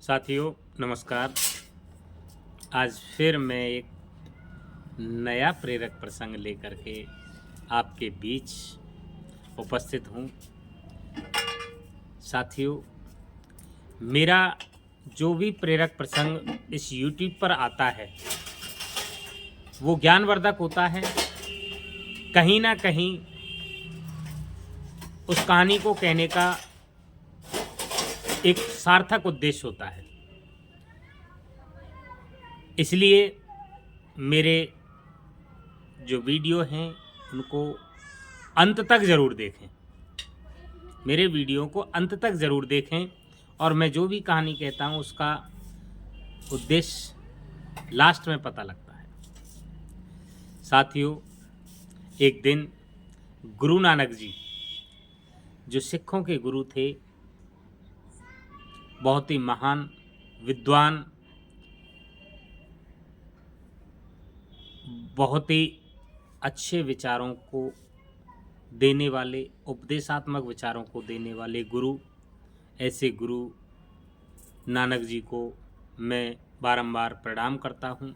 साथियों नमस्कार। आज फिर मैं एक नया प्रेरक प्रसंग लेकर के आपके बीच उपस्थित हूँ। साथियों, मेरा जो भी प्रेरक प्रसंग इस YouTube पर आता है वो ज्ञानवर्धक होता है। कहीं ना कहीं उस कहानी को कहने का एक सार्थक उद्देश्य होता है। इसलिए मेरे जो वीडियो हैं उनको अंत तक ज़रूर देखें। मेरे वीडियो को अंत तक ज़रूर देखें और मैं जो भी कहानी कहता हूँ उसका उद्देश्य लास्ट में पता लगता है। साथियों, एक दिन गुरु नानक जी जो सिखों के गुरु थे, बहुत ही महान विद्वान, बहुत ही अच्छे विचारों को देने वाले, उपदेशात्मक विचारों को देने वाले गुरु, ऐसे गुरु नानक जी को मैं बारंबार प्रणाम करता हूँ।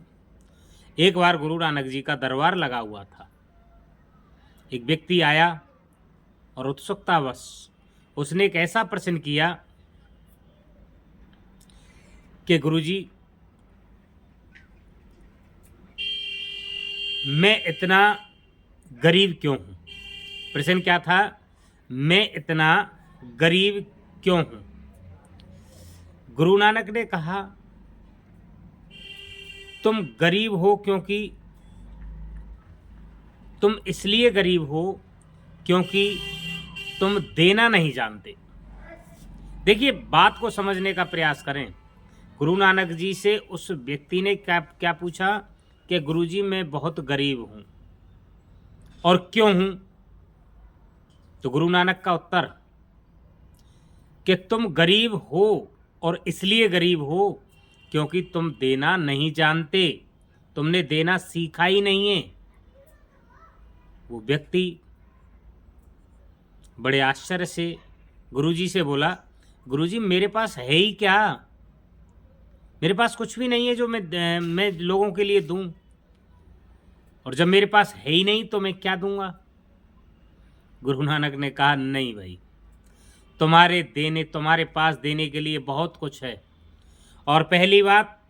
एक बार गुरु नानक जी का दरबार लगा हुआ था। एक व्यक्ति आया और उत्सुकतावश उसने एक ऐसा प्रश्न किया कि गुरुजी, मैं इतना गरीब क्यों हूँ? प्रश्न क्या था? मैं इतना गरीब क्यों हूँ? गुरु नानक ने कहा, तुम गरीब हो क्योंकि तुम इसलिए गरीब हो क्योंकि तुम देना नहीं जानते। देखिए, बात को समझने का प्रयास करें। गुरु नानक जी से उस व्यक्ति ने क्या पूछा कि गुरुजी मैं बहुत गरीब हूँ और क्यों हूँ? तो गुरु नानक का उत्तर कि तुम गरीब हो और इसलिए गरीब हो क्योंकि तुम देना नहीं जानते, तुमने देना सीखा ही नहीं है। वो व्यक्ति बड़े आश्चर्य से गुरुजी से बोला, गुरुजी मेरे पास है ही क्या? मेरे पास कुछ भी नहीं है जो मैं लोगों के लिए दूं, और जब मेरे पास है ही नहीं तो मैं क्या दूंगा? गुरु नानक ने कहा, नहीं भाई, तुम्हारे पास देने के लिए बहुत कुछ है। और पहली बात,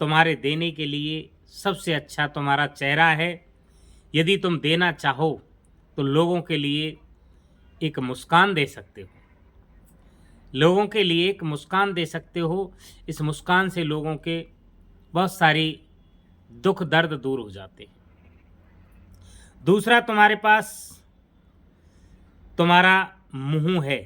तुम्हारे देने के लिए सबसे अच्छा तुम्हारा चेहरा है। यदि तुम देना चाहो तो लोगों के लिए एक मुस्कान दे सकते हो, लोगों के लिए एक मुस्कान दे सकते हो। इस मुस्कान से लोगों के बहुत सारी दुख दर्द दूर हो जाते हैं। दूसरा, तुम्हारे पास तुम्हारा मुंह है,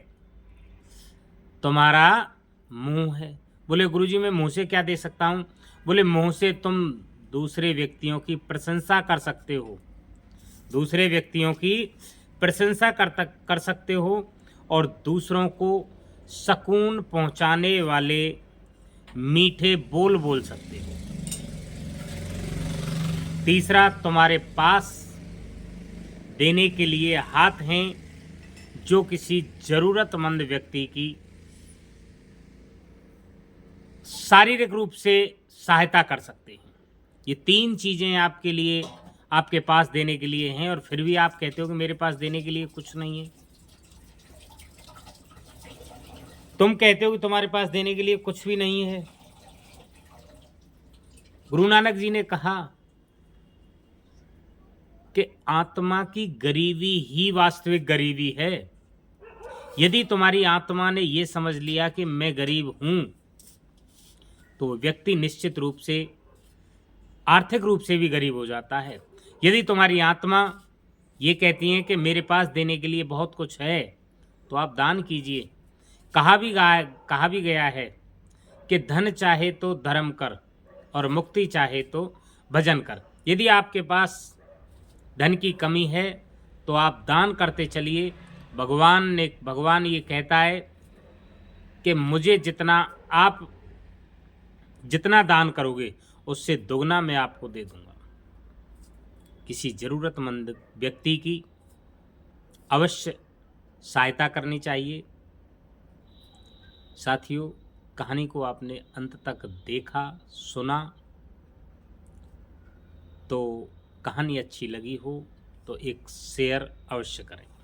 तुम्हारा मुंह है। बोले गुरुजी मैं मुंह से क्या दे सकता हूँ? बोले मुंह से तुम दूसरे व्यक्तियों की प्रशंसा कर सकते हो, दूसरे व्यक्तियों की प्रशंसा कर सकते हो और दूसरों को सुकून पहुंचाने वाले मीठे बोल बोल सकते हो। तीसरा, तुम्हारे पास देने के लिए हाथ हैं जो किसी ज़रूरतमंद व्यक्ति की शारीरिक रूप से सहायता कर सकते हैं। ये तीन चीज़ें आपके लिए, आपके पास देने के लिए हैं, और फिर भी आप कहते हो कि मेरे पास देने के लिए कुछ नहीं है। तुम कहते हो कि तुम्हारे पास देने के लिए कुछ भी नहीं है। गुरु नानक जी ने कहा कि आत्मा की गरीबी ही वास्तविक गरीबी है। यदि तुम्हारी आत्मा ने यह समझ लिया कि मैं गरीब हूं, तो व्यक्ति निश्चित रूप से आर्थिक रूप से भी गरीब हो जाता है। यदि तुम्हारी आत्मा ये कहती है कि मेरे पास देने के लिए बहुत कुछ है, तो आप दान कीजिए। कहा भी गया है कि धन चाहे तो धर्म कर और मुक्ति चाहे तो भजन कर। यदि आपके पास धन की कमी है तो आप दान करते चलिए। भगवान ये कहता है कि मुझे आप जितना दान करोगे उससे दुगना मैं आपको दे दूंगा। किसी ज़रूरतमंद व्यक्ति की अवश्य सहायता करनी चाहिए। साथियों, कहानी को आपने अंत तक देखा, सुना, तो कहानी अच्छी लगी हो तो एक शेयर अवश्य करें।